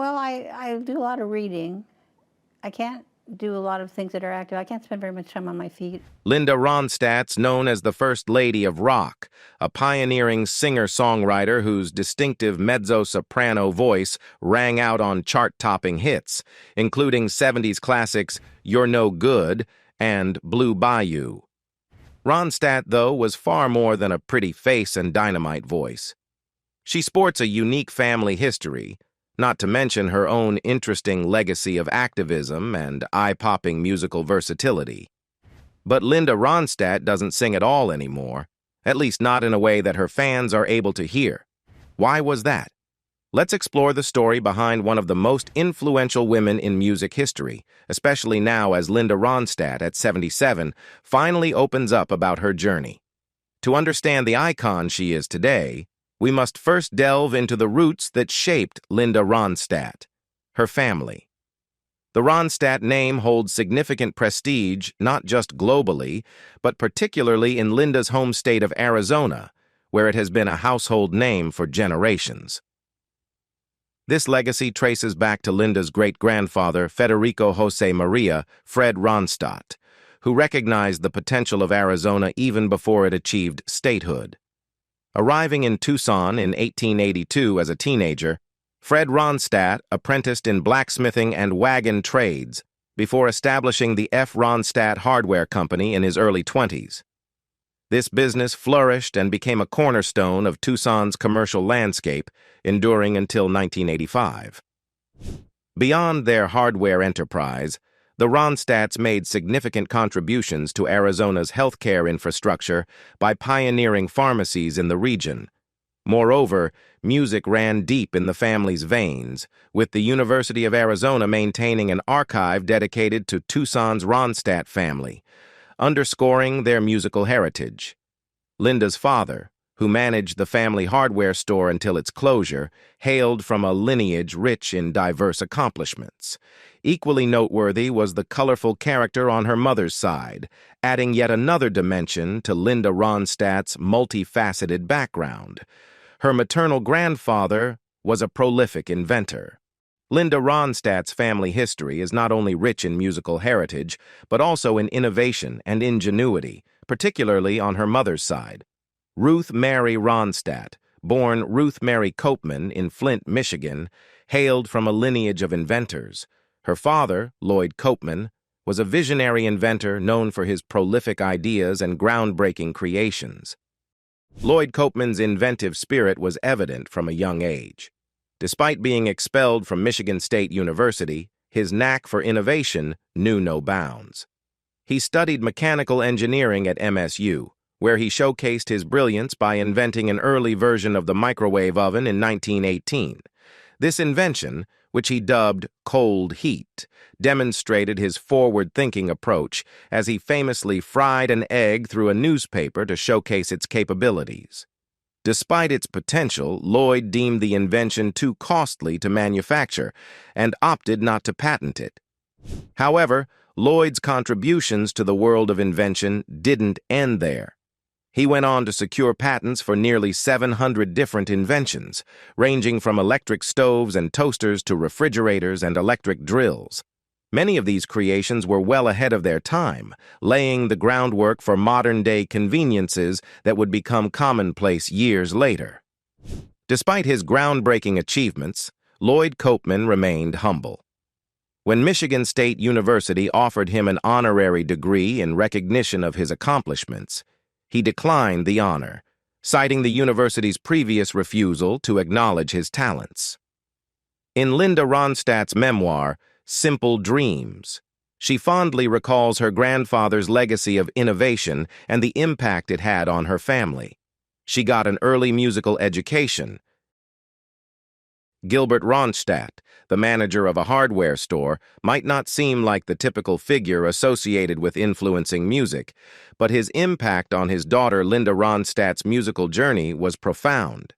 Well, I do a lot of reading. I can't do a lot of things that are active. I can't spend very much time on my feet. Linda Ronstadt's known as the First Lady of Rock, a pioneering singer-songwriter whose distinctive mezzo-soprano voice rang out on chart-topping hits, including 70s classics You're No Good and Blue Bayou. Ronstadt, though, was far more than a pretty face and dynamite voice. She sports a unique family history, not to mention her own interesting legacy of activism and eye-popping musical versatility. But Linda Ronstadt doesn't sing at all anymore, at least not in a way that her fans are able to hear. Why was that? Let's explore the story behind one of the most influential women in music history, especially now as Linda Ronstadt, at 77, finally opens up about her journey. To understand the icon she is today, we must first delve into the roots that shaped Linda Ronstadt, her family. The Ronstadt name holds significant prestige not just globally, but particularly in Linda's home state of Arizona, where it has been a household name for generations. This legacy traces back to Linda's great-grandfather, Federico Jose Maria Fred Ronstadt, who recognized the potential of Arizona even before it achieved statehood. Arriving in Tucson in 1882 as a teenager, Fred Ronstadt apprenticed in blacksmithing and wagon trades before establishing the F. Ronstadt Hardware Company in his early 20s. This business flourished and became a cornerstone of Tucson's commercial landscape, enduring until 1985. Beyond their hardware enterprise, the Ronstadts made significant contributions to Arizona's healthcare infrastructure by pioneering pharmacies in the region. Moreover, music ran deep in the family's veins, with the University of Arizona maintaining an archive dedicated to Tucson's Ronstadt family, underscoring their musical heritage. Linda's father, who managed the family hardware store until its closure, hailed from a lineage rich in diverse accomplishments. Equally noteworthy was the colorful character on her mother's side, adding yet another dimension to Linda Ronstadt's multifaceted background. Her maternal grandfather was a prolific inventor. Linda Ronstadt's family history is not only rich in musical heritage, but also in innovation and ingenuity, particularly on her mother's side. Ruth Mary Ronstadt, born Ruth Mary Copeman in Flint, Michigan, hailed from a lineage of inventors. Her father, Lloyd Copeman, was a visionary inventor known for his prolific ideas and groundbreaking creations. Lloyd Copeman's inventive spirit was evident from a young age. Despite being expelled from Michigan State University, his knack for innovation knew no bounds. He studied mechanical engineering at MSU, where he showcased his brilliance by inventing an early version of the microwave oven in 1918. This invention, which he dubbed cold heat, demonstrated his forward-thinking approach as he famously fried an egg through a newspaper to showcase its capabilities. Despite its potential, Lloyd deemed the invention too costly to manufacture and opted not to patent it. However, Lloyd's contributions to the world of invention didn't end there. He went on to secure patents for nearly 700 different inventions, ranging from electric stoves and toasters to refrigerators and electric drills. Many of these creations were well ahead of their time, laying the groundwork for modern-day conveniences that would become commonplace years later. Despite his groundbreaking achievements, Lloyd Copeman remained humble. When Michigan State University offered him an honorary degree in recognition of his accomplishments, he declined the honor, citing the university's previous refusal to acknowledge his talents. In Linda Ronstadt's memoir, Simple Dreams, she fondly recalls her grandfather's legacy of innovation and the impact it had on her family. She got an early musical education. Gilbert Ronstadt, the manager of a hardware store, might not seem like the typical figure associated with influencing music, but his impact on his daughter Linda Ronstadt's musical journey was profound.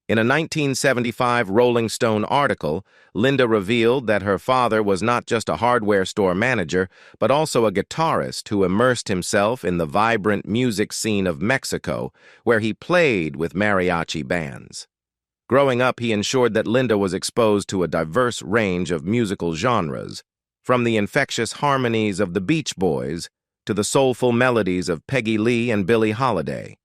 In a 1975 Rolling Stone article, Linda revealed that her father was not just a hardware store manager, but also a guitarist who immersed himself in the vibrant music scene of Mexico, where he played with mariachi bands. Growing up, he ensured that Linda was exposed to a diverse range of musical genres, from the infectious harmonies of the Beach Boys to the soulful melodies of Peggy Lee and Billie Holiday.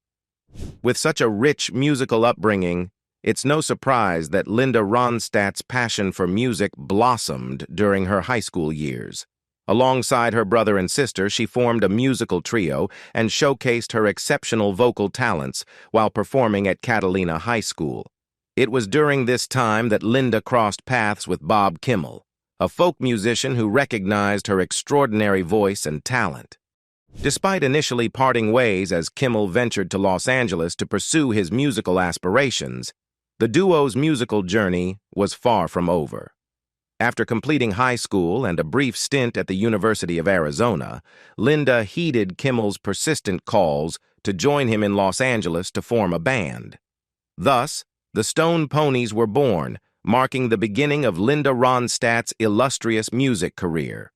With such a rich musical upbringing, it's no surprise that Linda Ronstadt's passion for music blossomed during her high school years. Alongside her brother and sister, she formed a musical trio and showcased her exceptional vocal talents while performing at Catalina High School. It was during this time that Linda crossed paths with Bob Kimmel, a folk musician who recognized her extraordinary voice and talent. Despite initially parting ways as Kimmel ventured to Los Angeles to pursue his musical aspirations, the duo's musical journey was far from over. After completing high school and a brief stint at the University of Arizona, Linda heeded Kimmel's persistent calls to join him in Los Angeles to form a band. Thus, the Stone Ponies were born, marking the beginning of Linda Ronstadt's illustrious music career.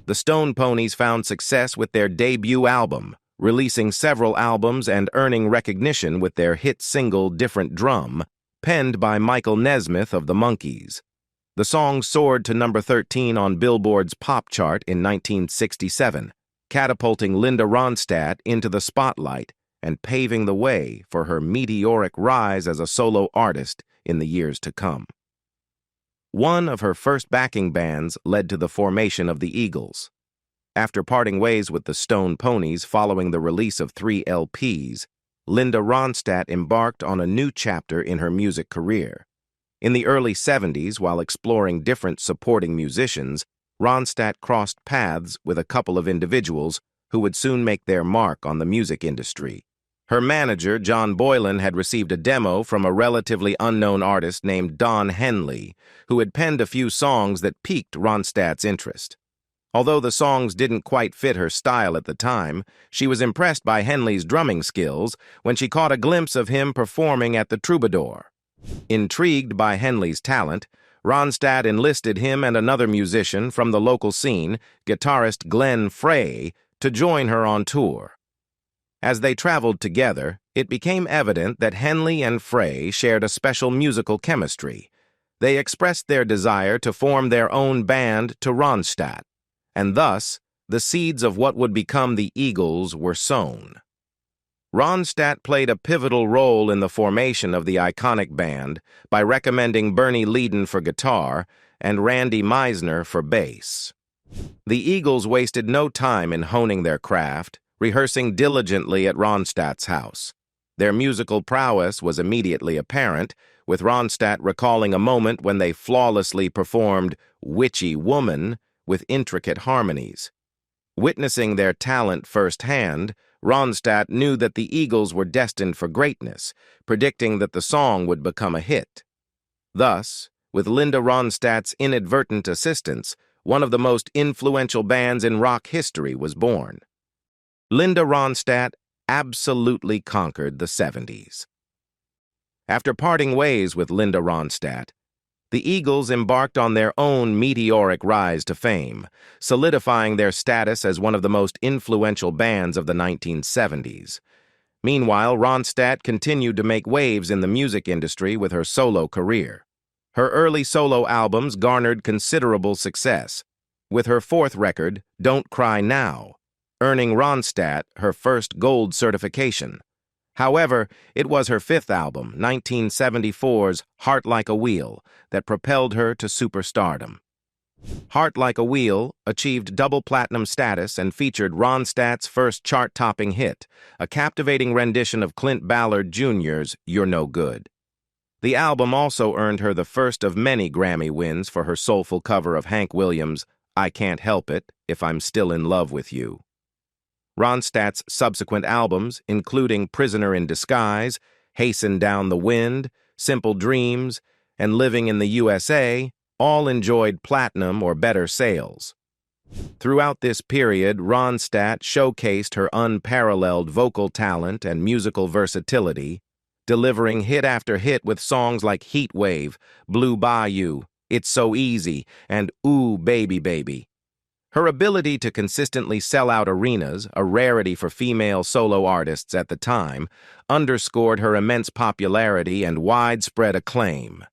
The Stone Ponies found success with their debut album, releasing several albums and earning recognition with their hit single Different Drum, penned by Michael Nesmith of the Monkees. The song soared to number 13 on Billboard's pop chart in 1967, catapulting Linda Ronstadt into the spotlight and paving the way for her meteoric rise as a solo artist in the years to come. One of her first backing bands led to the formation of the Eagles. After parting ways with the Stone Ponies following the release of 3 LPs, Linda Ronstadt embarked on a new chapter in her music career. In the early 70s, while exploring different supporting musicians, Ronstadt crossed paths with a couple of individuals who would soon make their mark on the music industry. Her manager, John Boylan, had received a demo from a relatively unknown artist named Don Henley, who had penned a few songs that piqued Ronstadt's interest. Although the songs didn't quite fit her style at the time, she was impressed by Henley's drumming skills when she caught a glimpse of him performing at the Troubadour. Intrigued by Henley's talent, Ronstadt enlisted him and another musician from the local scene, guitarist Glenn Frey, to join her on tour. As they traveled together, it became evident that Henley and Frey shared a special musical chemistry. They expressed their desire to form their own band to Ronstadt, and thus, the seeds of what would become the Eagles were sown. Ronstadt played a pivotal role in the formation of the iconic band by recommending Bernie Leadon for guitar and Randy Meisner for bass. The Eagles wasted no time in honing their craft, rehearsing diligently at Ronstadt's house. Their musical prowess was immediately apparent, with Ronstadt recalling a moment when they flawlessly performed Witchy Woman with intricate harmonies. Witnessing their talent firsthand, Ronstadt knew that the Eagles were destined for greatness, predicting that the song would become a hit. Thus, with Linda Ronstadt's inadvertent assistance, one of the most influential bands in rock history was born. Linda Ronstadt absolutely conquered the 70s. After parting ways with Linda Ronstadt, the Eagles embarked on their own meteoric rise to fame, solidifying their status as one of the most influential bands of the 1970s. Meanwhile, Ronstadt continued to make waves in the music industry with her solo career. Her early solo albums garnered considerable success, with her 4th record, Don't Cry Now, earning Ronstadt her first gold certification. However, it was her 5th album, 1974's Heart Like a Wheel, that propelled her to superstardom. Heart Like a Wheel achieved double platinum status and featured Ronstadt's first chart-topping hit, a captivating rendition of Clint Ballard Jr.'s You're No Good. The album also earned her the first of many Grammy wins for her soulful cover of Hank Williams' I Can't Help It If I'm Still in Love with You. Ronstadt's subsequent albums, including Prisoner in Disguise, Hasten Down the Wind, Simple Dreams, and Living in the USA, all enjoyed platinum or better sales. Throughout this period, Ronstadt showcased her unparalleled vocal talent and musical versatility, delivering hit after hit with songs like Heat Wave, Blue Bayou, It's So Easy, and Ooh, Baby Baby. Her ability to consistently sell out arenas, a rarity for female solo artists at the time, underscored her immense popularity and widespread acclaim.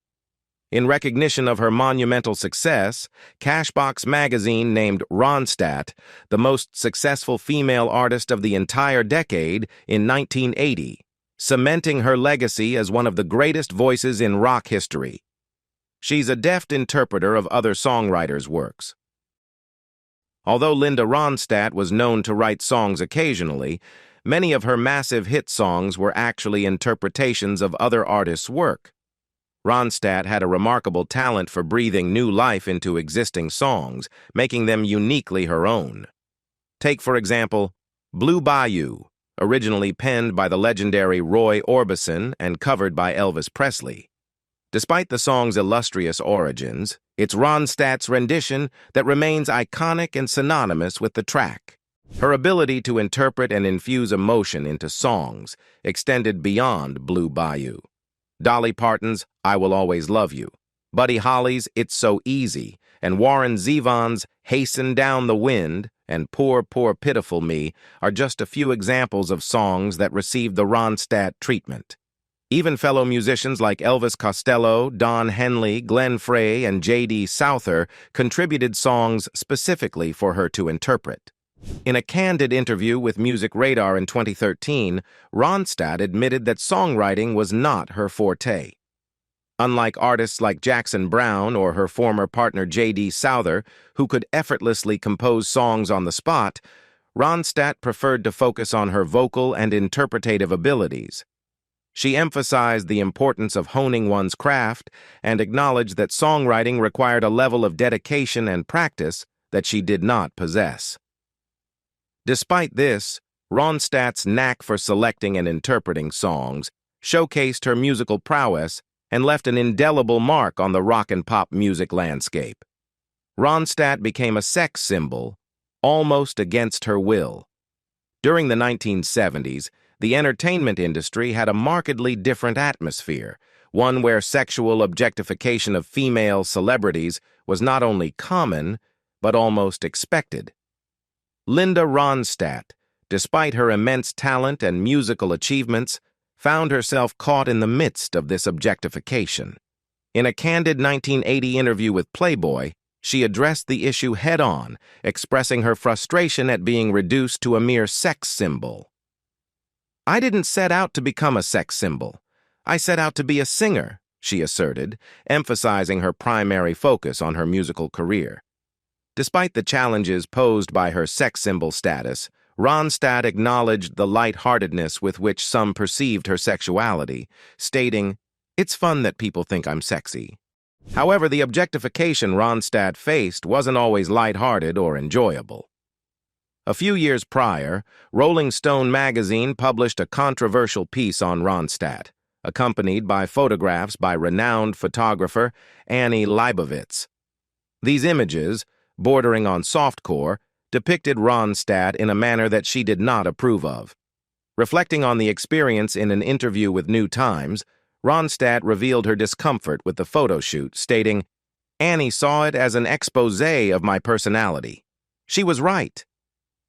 In recognition of her monumental success, Cashbox magazine named Ronstadt the most successful female artist of the entire decade in 1980, cementing her legacy as one of the greatest voices in rock history. She's a deft interpreter of other songwriters' works. Although Linda Ronstadt was known to write songs occasionally, many of her massive hit songs were actually interpretations of other artists' work. Ronstadt had a remarkable talent for breathing new life into existing songs, making them uniquely her own. Take, for example, Blue Bayou, originally penned by the legendary Roy Orbison and covered by Elvis Presley. Despite the song's illustrious origins, it's Ronstadt's rendition that remains iconic and synonymous with the track. Her ability to interpret and infuse emotion into songs extended beyond Blue Bayou. Dolly Parton's I Will Always Love You, Buddy Holly's It's So Easy, and Warren Zevon's Hasten Down the Wind and Poor, Poor Pitiful Me are just a few examples of songs that received the Ronstadt treatment. Even fellow musicians like Elvis Costello, Don Henley, Glenn Frey, and J.D. Souther contributed songs specifically for her to interpret. In a candid interview with Music Radar in 2013, Ronstadt admitted that songwriting was not her forte. Unlike artists like Jackson Browne or her former partner J.D. Souther, who could effortlessly compose songs on the spot, Ronstadt preferred to focus on her vocal and interpretative abilities. She emphasized the importance of honing one's craft and acknowledged that songwriting required a level of dedication and practice that she did not possess. Despite this, Ronstadt's knack for selecting and interpreting songs showcased her musical prowess and left an indelible mark on the rock and pop music landscape. Ronstadt became a sex symbol, almost against her will. During the 1970s, the entertainment industry had a markedly different atmosphere, one where sexual objectification of female celebrities was not only common, but almost expected. Linda Ronstadt, despite her immense talent and musical achievements, found herself caught in the midst of this objectification. In a candid 1980 interview with Playboy, she addressed the issue head-on, expressing her frustration at being reduced to a mere sex symbol. "I didn't set out to become a sex symbol. I set out to be a singer," she asserted, emphasizing her primary focus on her musical career. Despite the challenges posed by her sex symbol status, Ronstadt acknowledged the lightheartedness with which some perceived her sexuality, stating, "It's fun that people think I'm sexy." However, the objectification Ronstadt faced wasn't always lighthearted or enjoyable. A few years prior, Rolling Stone magazine published a controversial piece on Ronstadt, accompanied by photographs by renowned photographer Annie Leibovitz. These images, bordering on softcore, depicted Ronstadt in a manner that she did not approve of. Reflecting on the experience in an interview with New Times, Ronstadt revealed her discomfort with the photo shoot, stating, "Annie saw it as an exposé of my personality. She was right."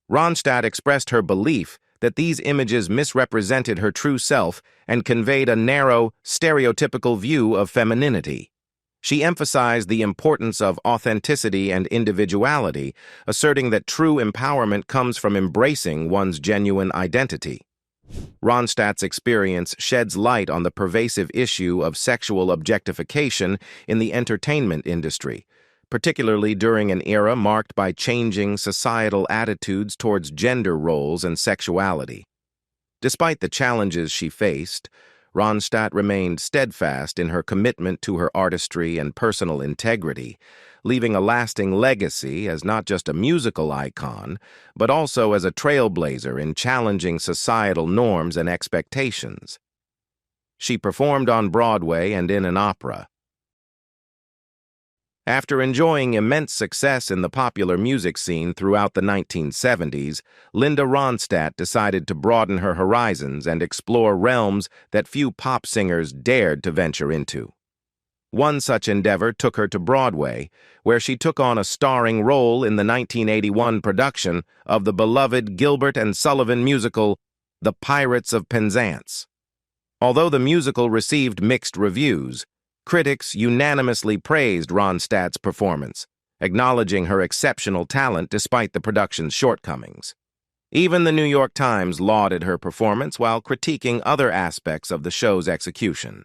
Ronstadt expressed her belief that these images misrepresented her true self and conveyed a narrow, stereotypical view of femininity. She emphasized the importance of authenticity and individuality, asserting that true empowerment comes from embracing one's genuine identity. Ronstadt's experience sheds light on the pervasive issue of sexual objectification in the entertainment industry, particularly during an era marked by changing societal attitudes towards gender roles and sexuality. Despite the challenges she faced, Ronstadt remained steadfast in her commitment to her artistry and personal integrity, leaving a lasting legacy as not just a musical icon, but also as a trailblazer in challenging societal norms and expectations. She performed on Broadway and in an opera. After enjoying immense success in the popular music scene throughout the 1970s, Linda Ronstadt decided to broaden her horizons and explore realms that few pop singers dared to venture into. One such endeavor took her to Broadway, where she took on a starring role in the 1981 production of the beloved Gilbert and Sullivan musical, The Pirates of Penzance. Although the musical received mixed reviews, critics unanimously praised Ronstadt's performance, acknowledging her exceptional talent despite the production's shortcomings. Even the New York Times lauded her performance while critiquing other aspects of the show's execution.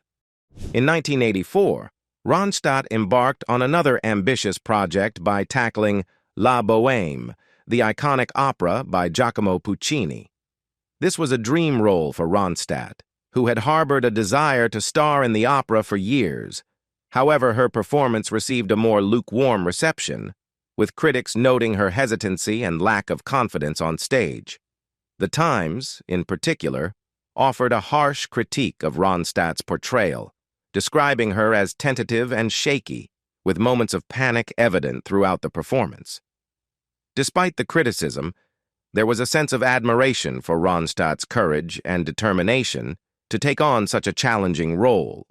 In 1984, Ronstadt embarked on another ambitious project by tackling La Bohème, the iconic opera by Giacomo Puccini. This was a dream role for Ronstadt, who had harbored a desire to star in the opera for years. However, her performance received a more lukewarm reception, with critics noting her hesitancy and lack of confidence on stage. The Times, in particular, offered a harsh critique of Ronstadt's portrayal, describing her as tentative and shaky, with moments of panic evident throughout the performance. Despite the criticism, there was a sense of admiration for Ronstadt's courage and determination to take on such a challenging role,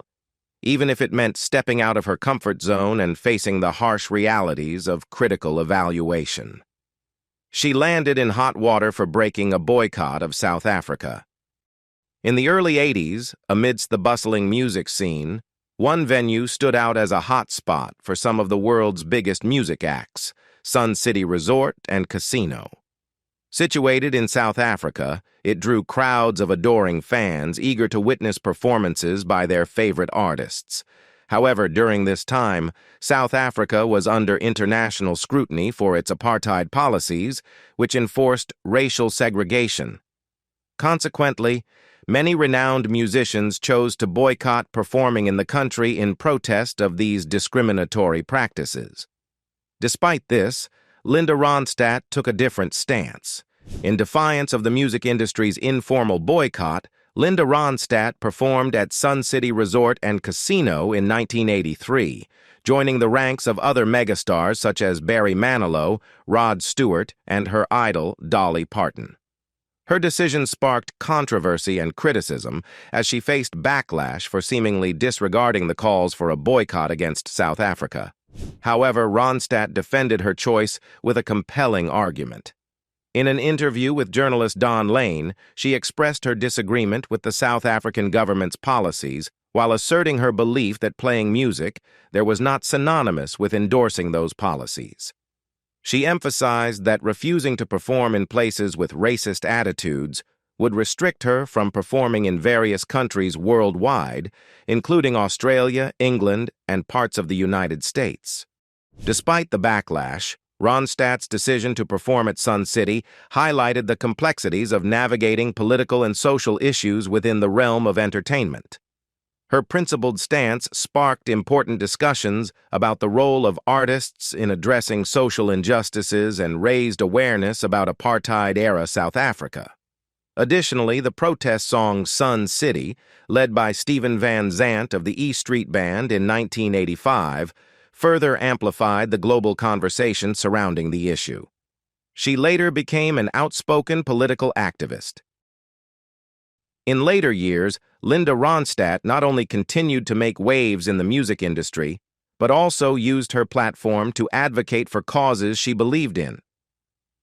even if it meant stepping out of her comfort zone and facing the harsh realities of critical evaluation. She landed in hot water for breaking a boycott of South Africa. In the early 80s, amidst the bustling music scene, one venue stood out as a hot spot for some of the world's biggest music acts, Sun City Resort and Casino. Situated in South Africa, it drew crowds of adoring fans eager to witness performances by their favorite artists. However, during this time, South Africa was under international scrutiny for its apartheid policies, which enforced racial segregation. Consequently, many renowned musicians chose to boycott performing in the country in protest of these discriminatory practices. Despite this, Linda Ronstadt took a different stance. In defiance of the music industry's informal boycott, Linda Ronstadt performed at Sun City Resort and Casino in 1983, joining the ranks of other megastars such as Barry Manilow, Rod Stewart, and her idol, Dolly Parton. Her decision sparked controversy and criticism as she faced backlash for seemingly disregarding the calls for a boycott against South Africa. However, Ronstadt defended her choice with a compelling argument. In an interview with journalist Don Lane, she expressed her disagreement with the South African government's policies while asserting her belief that playing music there was not synonymous with endorsing those policies. She emphasized that refusing to perform in places with racist attitudes would restrict her from performing in various countries worldwide, including Australia, England, and parts of the United States. Despite the backlash, Ronstadt's decision to perform at Sun City highlighted the complexities of navigating political and social issues within the realm of entertainment. Her principled stance sparked important discussions about the role of artists in addressing social injustices and raised awareness about apartheid-era South Africa. Additionally, the protest song Sun City, led by Stephen Van Zandt of the E Street Band in 1985, further amplified the global conversation surrounding the issue. She later became an outspoken political activist. In later years, Linda Ronstadt not only continued to make waves in the music industry, but also used her platform to advocate for causes she believed in.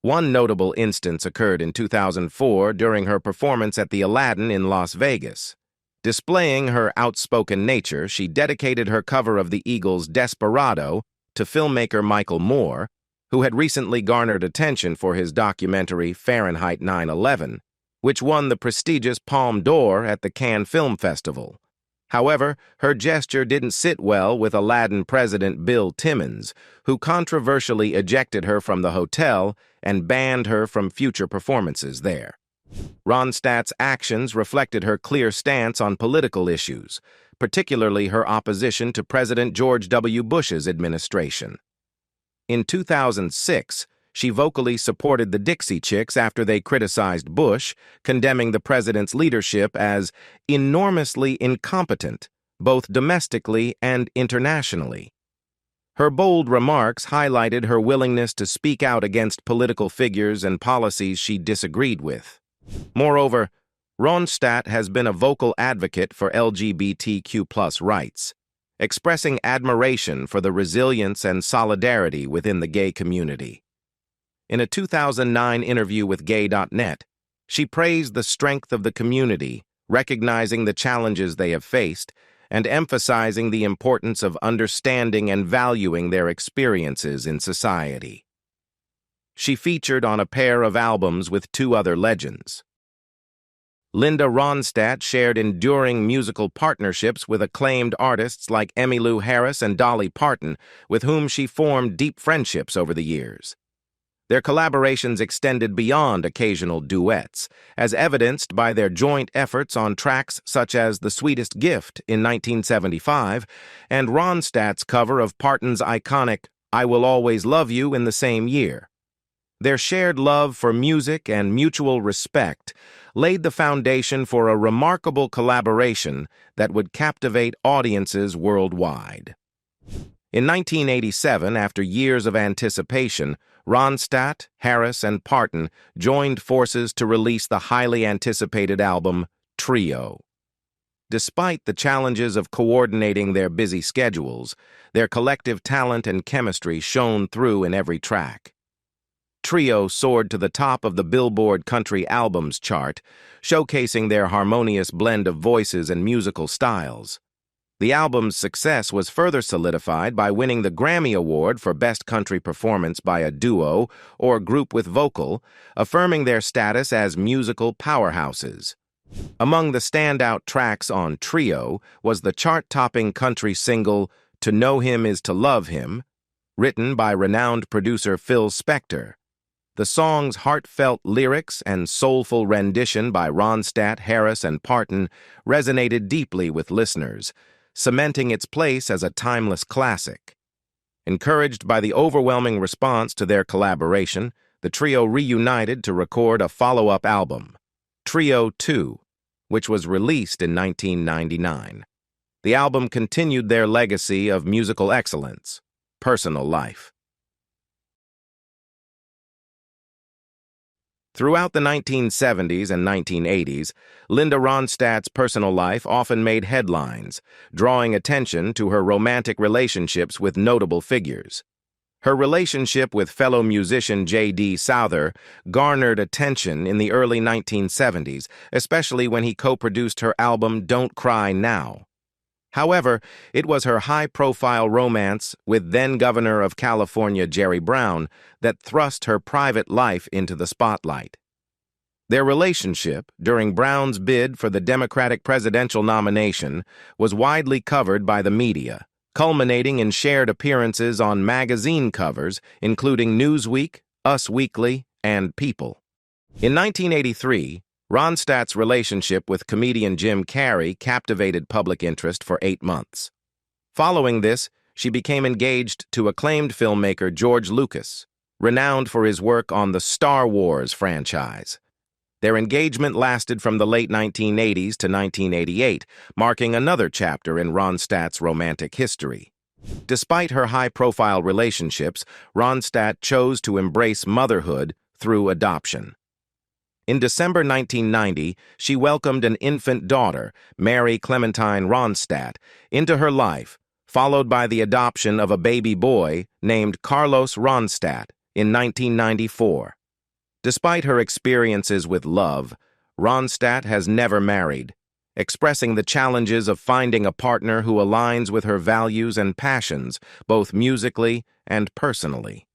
One notable instance occurred in 2004 during her performance at the Aladdin in Las Vegas. Displaying her outspoken nature, she dedicated her cover of the Eagles' Desperado to filmmaker Michael Moore, who had recently garnered attention for his documentary Fahrenheit 9/11, which won the prestigious Palme d'Or at the Cannes Film Festival. However, her gesture didn't sit well with Aladdin president Bill Timmons, who controversially ejected her from the hotel and banned her from future performances there. Ronstadt's actions reflected her clear stance on political issues, particularly her opposition to President George W. Bush's administration. In 2006, she vocally supported the Dixie Chicks after they criticized Bush, condemning the president's leadership as enormously incompetent, both domestically and internationally. Her bold remarks highlighted her willingness to speak out against political figures and policies she disagreed with. Moreover, Ronstadt has been a vocal advocate for LGBTQ+ rights, expressing admiration for the resilience and solidarity within the gay community. In a 2009 interview with Gay.net, she praised the strength of the community, recognizing the challenges they have faced, and emphasizing the importance of understanding and valuing their experiences in society. She featured on a pair of albums with two other legends. Linda Ronstadt shared enduring musical partnerships with acclaimed artists like Emmylou Harris and Dolly Parton, with whom she formed deep friendships over the years. Their collaborations extended beyond occasional duets, as evidenced by their joint efforts on tracks such as The Sweetest Gift in 1975 and Ronstadt's cover of Parton's iconic I Will Always Love You in the same year. Their shared love for music and mutual respect laid the foundation for a remarkable collaboration that would captivate audiences worldwide. In 1987, after years of anticipation, Ronstadt, Harris, and Parton joined forces to release the highly anticipated album, Trio. Despite the challenges of coordinating their busy schedules, their collective talent and chemistry shone through in every track. Trio soared to the top of the Billboard Country Albums chart, showcasing their harmonious blend of voices and musical styles. The album's success was further solidified by winning the Grammy Award for Best Country Performance by a Duo or Group with Vocal, affirming their status as musical powerhouses. Among the standout tracks on Trio was the chart-topping country single To Know Him Is to Love Him, written by renowned producer Phil Spector. The song's heartfelt lyrics and soulful rendition by Ronstadt, Harris, and Parton resonated deeply with listeners, cementing its place as a timeless classic. Encouraged by the overwhelming response to their collaboration, the trio reunited to record a follow-up album, Trio 2, which was released in 1999. The album continued their legacy of musical excellence, personal life. Throughout the 1970s and 1980s, Linda Ronstadt's personal life often made headlines, drawing attention to her romantic relationships with notable figures. Her relationship with fellow musician J.D. Souther garnered attention in the early 1970s, especially when he co-produced her album Don't Cry Now. However, it was her high-profile romance with then-Governor of California Jerry Brown that thrust her private life into the spotlight. Their relationship, during Brown's bid for the Democratic presidential nomination, was widely covered by the media, culminating in shared appearances on magazine covers, including Newsweek, Us Weekly, and People. In 1983, Ronstadt's relationship with comedian Jim Carrey captivated public interest for 8 months. Following this, she became engaged to acclaimed filmmaker George Lucas, renowned for his work on the Star Wars franchise. Their engagement lasted from the late 1980s to 1988, marking another chapter in Ronstadt's romantic history. Despite her high-profile relationships, Ronstadt chose to embrace motherhood through adoption. In December 1990, she welcomed an infant daughter, Mary Clementine Ronstadt, into her life, followed by the adoption of a baby boy named Carlos Ronstadt in 1994. Despite her experiences with love, Ronstadt has never married, expressing the challenges of finding a partner who aligns with her values and passions, both musically and personally.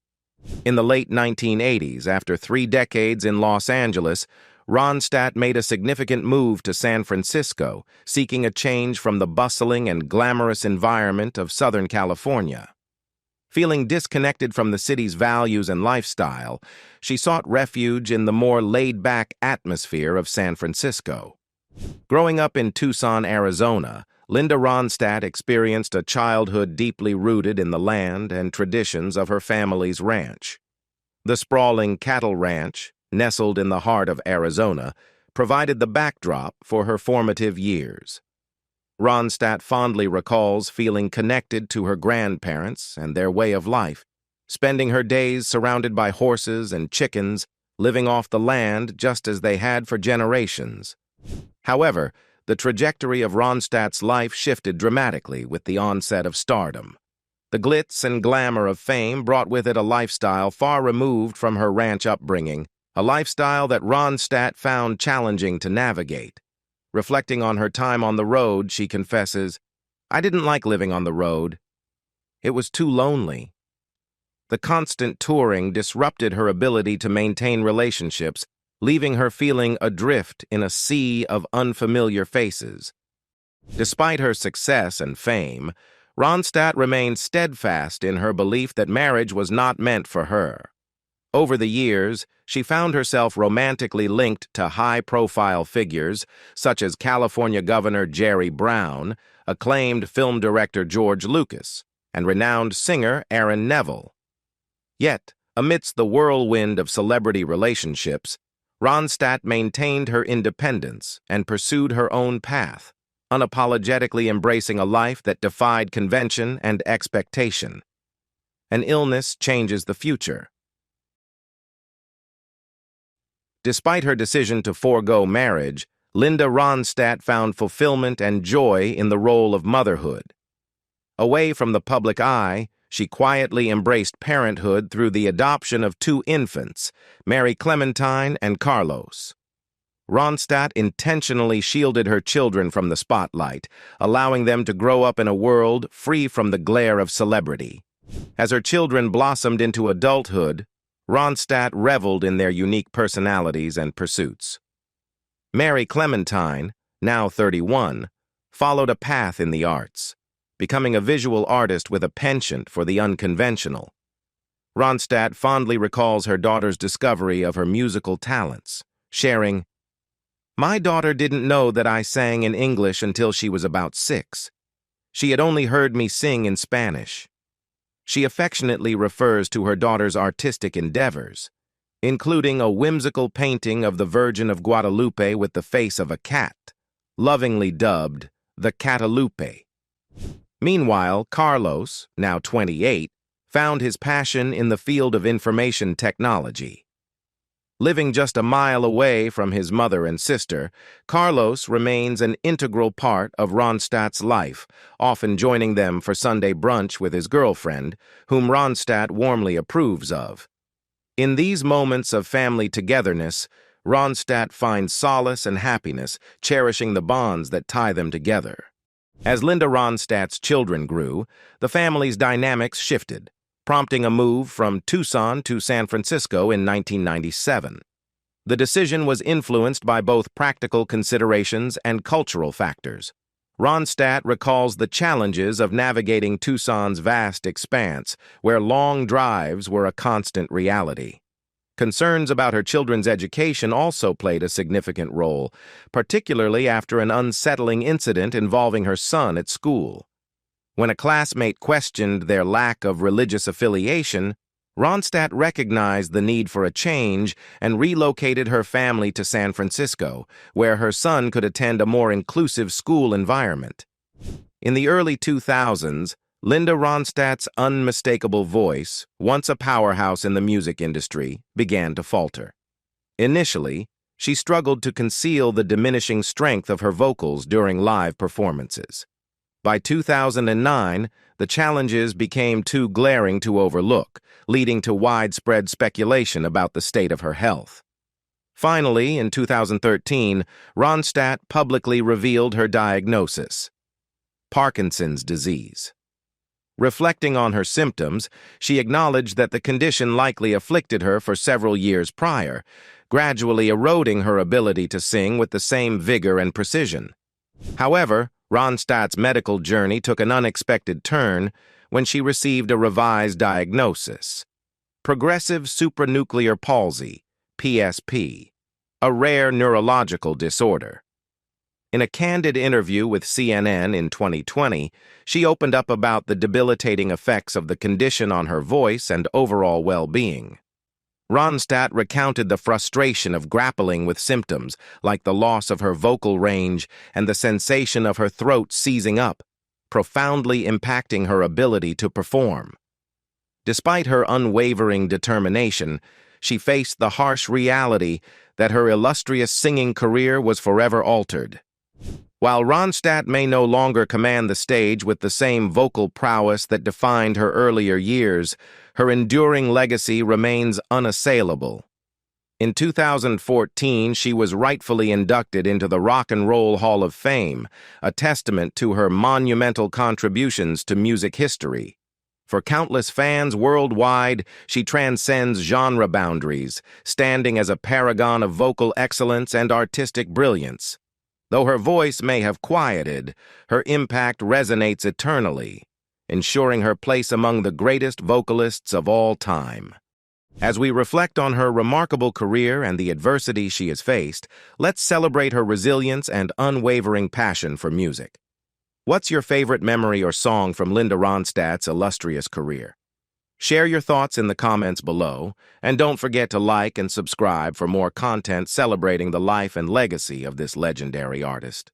In the late 1980s, after 3 decades in Los Angeles, Ronstadt made a significant move to San Francisco, seeking a change from the bustling and glamorous environment of Southern California. Feeling disconnected from the city's values and lifestyle, she sought refuge in the more laid-back atmosphere of San Francisco. Growing up in Tucson, Arizona, Linda Ronstadt experienced a childhood deeply rooted in the land and traditions of her family's ranch. The sprawling cattle ranch, nestled in the heart of Arizona, provided the backdrop for her formative years. Ronstadt fondly recalls feeling connected to her grandparents and their way of life, spending her days surrounded by horses and chickens, living off the land just as they had for generations. However, the trajectory of Ronstadt's life shifted dramatically with the onset of stardom. The glitz and glamour of fame brought with it a lifestyle far removed from her ranch upbringing, a lifestyle that Ronstadt found challenging to navigate. Reflecting on her time on the road, she confesses, "I didn't like living on the road. It was too lonely." The constant touring disrupted her ability to maintain relationships, leaving her feeling adrift in a sea of unfamiliar faces. Despite her success and fame, Ronstadt remained steadfast in her belief that marriage was not meant for her. Over the years, she found herself romantically linked to high-profile figures such as California Governor Jerry Brown, acclaimed film director George Lucas, and renowned singer Aaron Neville. Yet, amidst the whirlwind of celebrity relationships, Ronstadt maintained her independence and pursued her own path, unapologetically embracing a life that defied convention and expectation. An illness changes the future. Despite her decision to forego marriage, Linda Ronstadt found fulfillment and joy in the role of motherhood. Away from the public eye, she quietly embraced parenthood through the adoption of two infants, Mary Clementine and Carlos. Ronstadt intentionally shielded her children from the spotlight, allowing them to grow up in a world free from the glare of celebrity. As her children blossomed into adulthood, Ronstadt reveled in their unique personalities and pursuits. Mary Clementine, now 31, followed a path in the arts, becoming a visual artist with a penchant for the unconventional. Ronstadt fondly recalls her daughter's discovery of her musical talents, sharing, "My daughter didn't know that I sang in English until she was about 6. She had only heard me sing in Spanish." She affectionately refers to her daughter's artistic endeavors, including a whimsical painting of the Virgin of Guadalupe with the face of a cat, lovingly dubbed the Catalupe. Meanwhile, Carlos, now 28, found his passion in the field of information technology. Living just a mile away from his mother and sister, Carlos remains an integral part of Ronstadt's life, often joining them for Sunday brunch with his girlfriend, whom Ronstadt warmly approves of. In these moments of family togetherness, Ronstadt finds solace and happiness, cherishing the bonds that tie them together. As Linda Ronstadt's children grew, the family's dynamics shifted, prompting a move from Tucson to San Francisco in 1997. The decision was influenced by both practical considerations and cultural factors. Ronstadt recalls the challenges of navigating Tucson's vast expanse, where long drives were a constant reality. Concerns about her children's education also played a significant role, particularly after an unsettling incident involving her son at school. When a classmate questioned their lack of religious affiliation, Ronstadt recognized the need for a change and relocated her family to San Francisco, where her son could attend a more inclusive school environment. In the early 2000s, Linda Ronstadt's unmistakable voice, once a powerhouse in the music industry, began to falter. Initially, she struggled to conceal the diminishing strength of her vocals during live performances. By 2009, the challenges became too glaring to overlook, leading to widespread speculation about the state of her health. Finally, in 2013, Ronstadt publicly revealed her diagnosis: Parkinson's disease. Reflecting on her symptoms, she acknowledged that the condition likely afflicted her for several years prior, gradually eroding her ability to sing with the same vigor and precision. However, Ronstadt's medical journey took an unexpected turn when she received a revised diagnosis: progressive supranuclear palsy, PSP, a rare neurological disorder. In a candid interview with CNN in 2020, she opened up about the debilitating effects of the condition on her voice and overall well-being. Ronstadt recounted the frustration of grappling with symptoms like the loss of her vocal range and the sensation of her throat seizing up, profoundly impacting her ability to perform. Despite her unwavering determination, she faced the harsh reality that her illustrious singing career was forever altered. While Ronstadt may no longer command the stage with the same vocal prowess that defined her earlier years, her enduring legacy remains unassailable. In 2014, she was rightfully inducted into the Rock and Roll Hall of Fame, a testament to her monumental contributions to music history. For countless fans worldwide, she transcends genre boundaries, standing as a paragon of vocal excellence and artistic brilliance. Though her voice may have quieted, her impact resonates eternally, ensuring her place among the greatest vocalists of all time. As we reflect on her remarkable career and the adversity she has faced, let's celebrate her resilience and unwavering passion for music. What's your favorite memory or song from Linda Ronstadt's illustrious career? Share your thoughts in the comments below, and don't forget to like and subscribe for more content celebrating the life and legacy of this legendary artist.